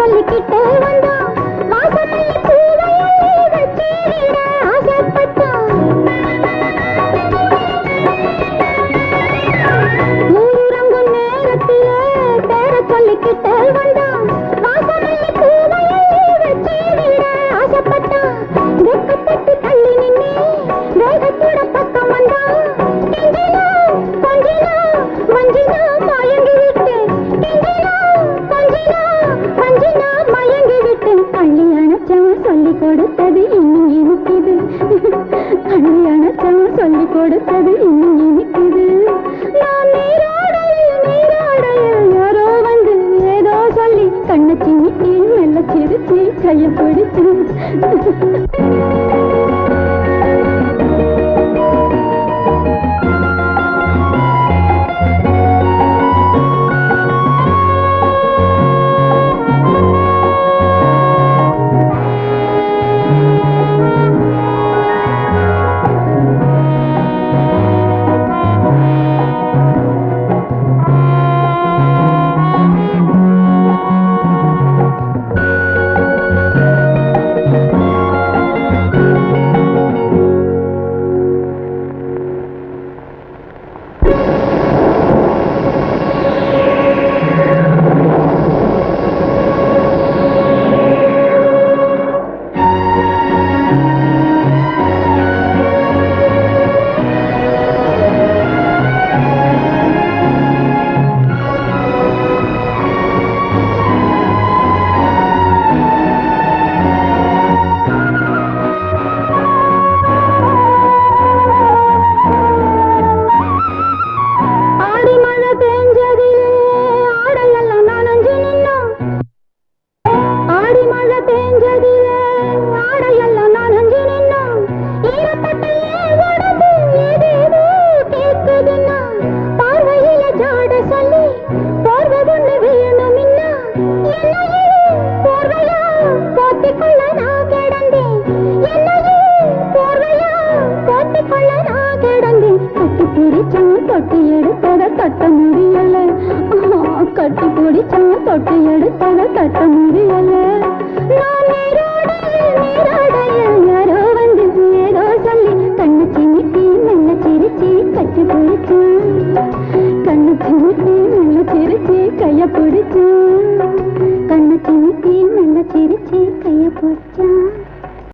சொல்லிக்கிட்டே வந்தான் வாசமல்லி பூவையை வச்சிட ஆசைப்பட்டான் ஊரங்கும் நேரத்திலே பேர சொல்லிக்கிட்டே வந்தான் வாசமல்லி பூவையை வச்சிட ஆசைப்பட்டான் வெக்கப்பட்டு தள்ளி நின்னே வேகத்தோட பக்கம் வந்தான் கெஞ்சினா கொஞ்சினா வஞ்சினா மயங்கி விட்டு கெஞ்சினா கொஞ்சினா வஞ்சினா மயங்கி விட்டு அள்ளி அணைச்சவன் சொல்லி கொடுத்தது இன்னும் இனிக்குது அள்ளி அணைச்சவன் சொல்லி கொடுத்தது இன்னும் இனிக்குது நான் நீராடையில் யாரோ வந்து ஏதோ சொல்லி கண்ணை சிமிட்டி மெல்ல சிரிச்சு கைய பிடிச்சு கட்டி பிடிச்சா தொட்டு எடுத்தத தட்ட முடியல